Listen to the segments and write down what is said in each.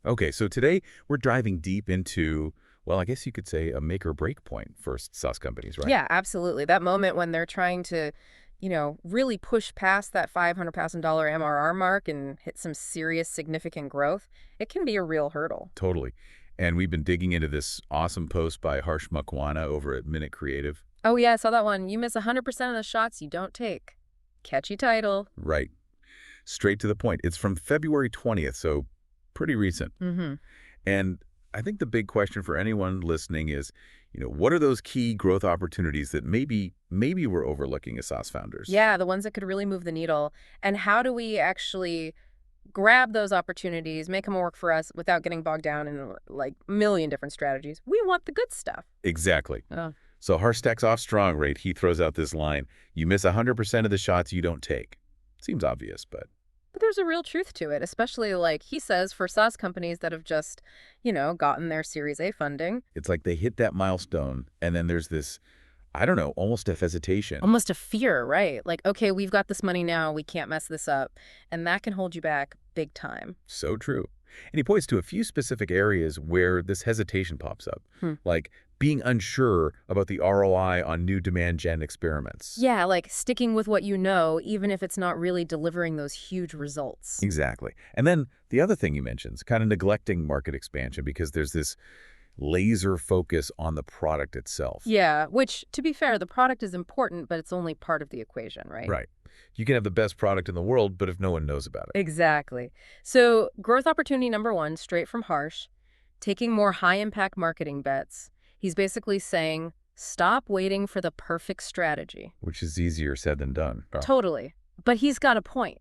Okay, so today we're diving deep into, well, I guess you could say a make or break point for SaaS companies, right? Yeah, absolutely. That moment when they're trying to, really push past that $500,000 MRR mark and hit some serious significant growth, it can be a real hurdle. Totally. And we've been digging into this awesome post by Harsh Makwana over at Minute Creative. Oh yeah, I saw that one. You miss 100% of the shots you don't take. Catchy title. Right. Straight to the point. It's from February 20th, so pretty recent. Mm-hmm. And I think the big question for anyone listening is, what are those key growth opportunities that maybe we're overlooking as SaaS founders? Yeah, the ones that could really move the needle. And how do we actually grab those opportunities, make them work for us without getting bogged down in like a million different strategies? We want the good stuff. Exactly. Oh. So Harsh stacks off strong, right? He throws out this line, you miss 100% of the shots you don't take. Seems obvious, but But there's a real truth to it, especially like he says for SaaS companies that have just, gotten their Series A funding. it's like they hit that milestone, and then there's this, I don't know, almost a hesitation. Almost a fear, right? Like, okay, we've got this money now, we can't mess this up. And that can hold you back big time. So true. And he points to a few specific areas where this hesitation pops up, Hmm. like being unsure about the ROI on new demand gen experiments. Yeah, like sticking with what you know, even if it's not really delivering those huge results. Exactly. And then the other thing he mentions, kind of neglecting market expansion because there's this laser focus on the product itself. Yeah, which, to be fair, the product is important, but it's only part of the equation, right? Right. You can have the best product in the world, but if no one knows about it. Exactly. So, growth opportunity number one, straight from Harsh, taking more high impact marketing bets. He's basically saying, stop waiting for the perfect strategy. Which is easier said than done. Oh. Totally. But he's got a point.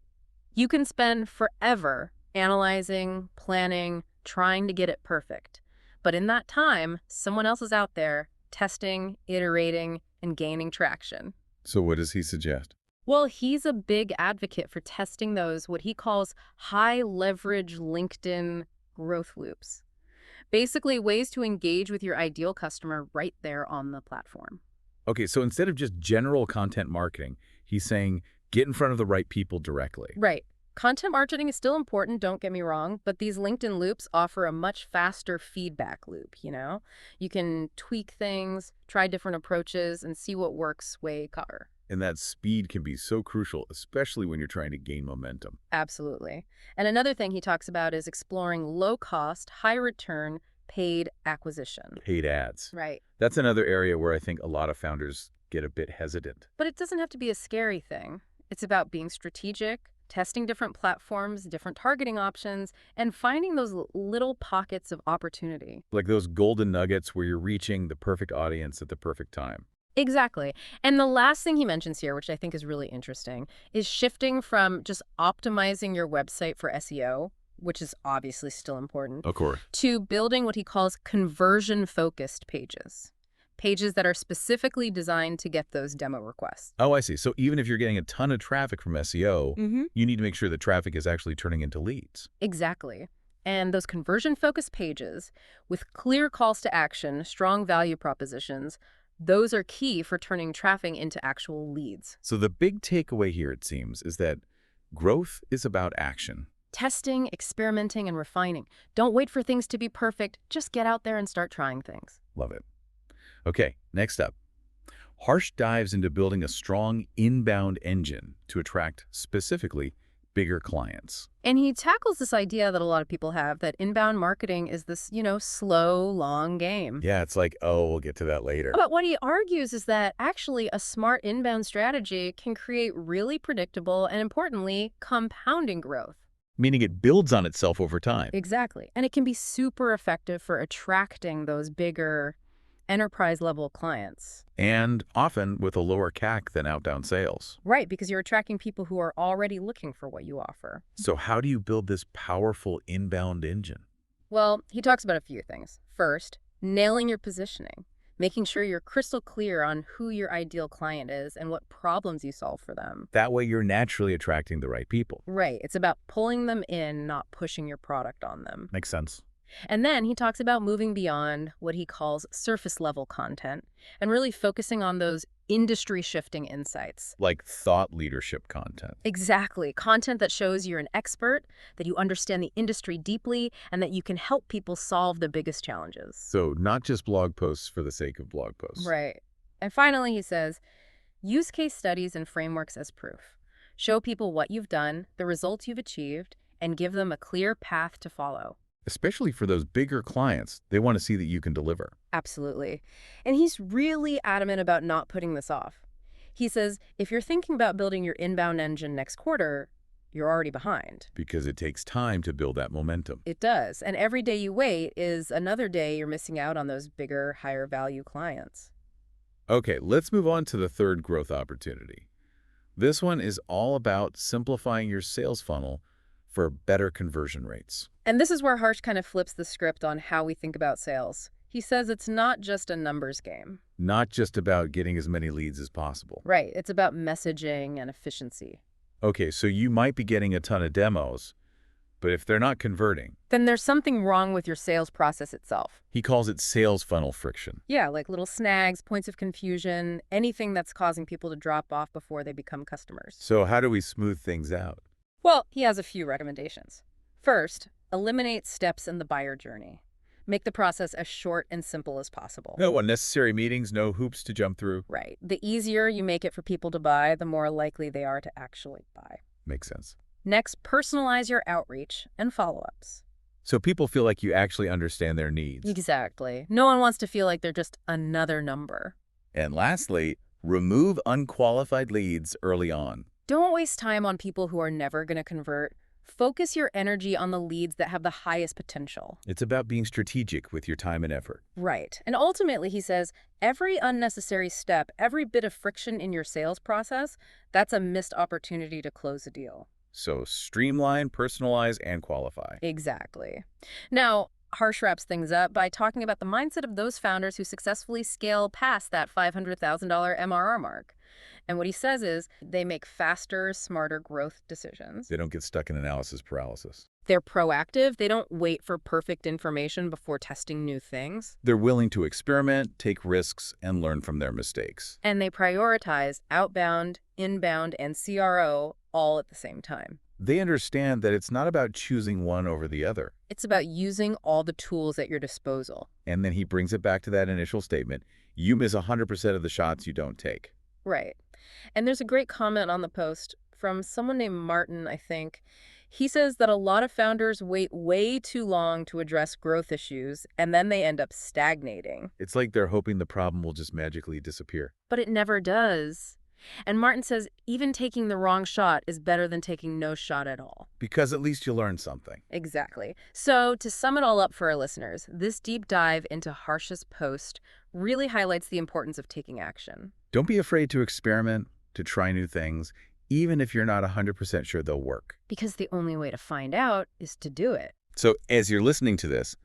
You can spend forever analyzing, planning, trying to get it perfect. But in that time, someone else is out there testing, iterating, and gaining traction. So what does he suggest? Well, he's a big advocate for testing those, what he calls high leverage LinkedIn growth loops. Basically, ways to engage with your ideal customer right there on the platform. Okay, so instead of just general content marketing, he's saying get in front of the right people directly. Right. Content marketing is still important, don't get me wrong, but these LinkedIn loops offer a much faster feedback loop. You can tweak things, try different approaches, and see what works way quicker. And that speed can be so crucial, especially when you're trying to gain momentum. Absolutely. And another thing he talks about is exploring low-cost, high-return paid acquisition. Paid ads. Right. That's another area where I think a lot of founders get a bit hesitant. But it doesn't have to be a scary thing. It's about being strategic, testing different platforms, different targeting options, and finding those little pockets of opportunity. Like those golden nuggets where you're reaching the perfect audience at the perfect time. Exactly. And the last thing he mentions here, which I think is really interesting, is shifting from just optimizing your website for SEO, which is obviously still important, Of course. to building what he calls conversion-focused pages. Pages that are specifically designed to get those demo requests. Oh, I see. So even if you're getting a ton of traffic from SEO, Mm-hmm. you need to make sure the traffic is actually turning into leads. Exactly. And those conversion-focused pages with clear calls to action, strong value propositions, those are key for turning traffic into actual leads. So the big takeaway here, it seems, is that growth is about action. Testing, experimenting, and refining. Don't wait for things to be perfect. Just get out there and start trying things. Love it. Okay, next up. Harsh dives into building a strong inbound engine to attract, specifically, bigger clients. And he tackles this idea that a lot of people have that inbound marketing is this, slow, long game. Yeah, it's like, oh, we'll get to that later. But what he argues is that actually a smart inbound strategy can create really predictable and, importantly, compounding growth. Meaning it builds on itself over time. Exactly. And it can be super effective for attracting those bigger enterprise-level clients. And often with a lower CAC than outbound sales. Right, because you're attracting people who are already looking for what you offer. So how do you build this powerful inbound engine? Well, he talks about a few things. First, nailing your positioning, making sure you're crystal clear on who your ideal client is and what problems you solve for them. That way you're naturally attracting the right people. Right, it's about pulling them in, not pushing your product on them. Makes sense. And then he talks about moving beyond what he calls surface level content and really focusing on those industry shifting insights. Like thought leadership content. Exactly. Content that shows you're an expert, that you understand the industry deeply, and that you can help people solve the biggest challenges. So not just blog posts for the sake of blog posts. Right. And finally, he says, use case studies and frameworks as proof. Show people what you've done, the results you've achieved, and give them a clear path to follow. Especially for those bigger clients, they want to see that you can deliver. Absolutely. And he's really adamant about not putting this off. He says, if you're thinking about building your inbound engine next quarter, you're already behind. Because it takes time to build that momentum. It does. And every day you wait is another day you're missing out on those bigger, higher value clients. Okay, let's move on to the third growth opportunity. This one is all about simplifying your sales funnel for better conversion rates. And this is where Harsh kind of flips the script on how we think about sales. He says it's not just a numbers game. Not just about getting as many leads as possible. Right. It's about messaging and efficiency. Okay, so you might be getting a ton of demos, but if they're not converting, Then there's something wrong with your sales process itself. he calls it sales funnel friction. Yeah, like little snags, points of confusion, anything that's causing people to drop off before they become customers. So how do we smooth things out? Well, he has a few recommendations. First, eliminate steps in the buyer journey. Make the process as short and simple as possible. No unnecessary meetings, no hoops to jump through. Right. The easier you make it for people to buy, the more likely they are to actually buy. Makes sense. Next, personalize your outreach and follow-ups. So people feel like you actually understand their needs. Exactly. No one wants to feel like they're just another number. And lastly, remove unqualified leads early on. Don't waste time on people who are never going to convert. Focus your energy on the leads that have the highest potential. It's about being strategic with your time and effort. Right. And ultimately, he says, every unnecessary step, every bit of friction in your sales process, that's a missed opportunity to close a deal. So streamline, personalize, and qualify. Exactly. Now, Harsh wraps things up by talking about the mindset of those founders who successfully scale past that $500,000 MRR mark. And what he says is they make faster, smarter growth decisions. They don't get stuck in analysis paralysis. They're proactive. They don't wait for perfect information before testing new things. They're willing to experiment, take risks, and learn from their mistakes. And they prioritize outbound, inbound, and CRO all at the same time. They understand that it's not about choosing one over the other. It's about using all the tools at your disposal. And then he brings it back to that initial statement. You miss 100% of the shots you don't take. Right. And there's a great comment on the post from someone named Martin, I think. He says that a lot of founders wait way too long to address growth issues, and then they end up stagnating. It's like they're hoping the problem will just magically disappear. But it never does. And Martin says even taking the wrong shot is better than taking no shot at all. Because at least you learn something. Exactly. So to sum it all up for our listeners, this deep dive into Harsh's post really highlights the importance of taking action. Don't be afraid to experiment, to try new things, even if you're not 100% sure they'll work. Because the only way to find out is to do it. So as you're listening to this,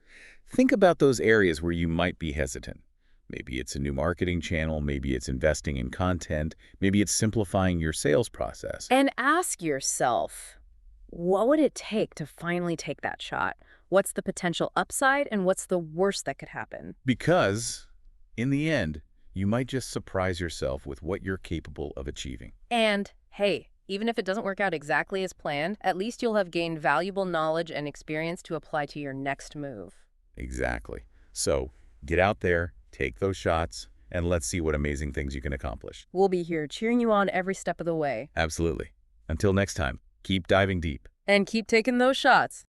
think about those areas where you might be hesitant. Maybe it's a new marketing channel, maybe it's investing in content, maybe it's simplifying your sales process. And ask yourself, what would it take to finally take that shot? What's the potential upside and what's the worst that could happen? Because in the end, you might just surprise yourself with what you're capable of achieving. And hey, even if it doesn't work out exactly as planned, at least you'll have gained valuable knowledge and experience to apply to your next move. Exactly. So get out there, take those shots, and let's see what amazing things you can accomplish. We'll be here cheering you on every step of the way. Absolutely. Until next time, keep diving deep. And keep taking those shots.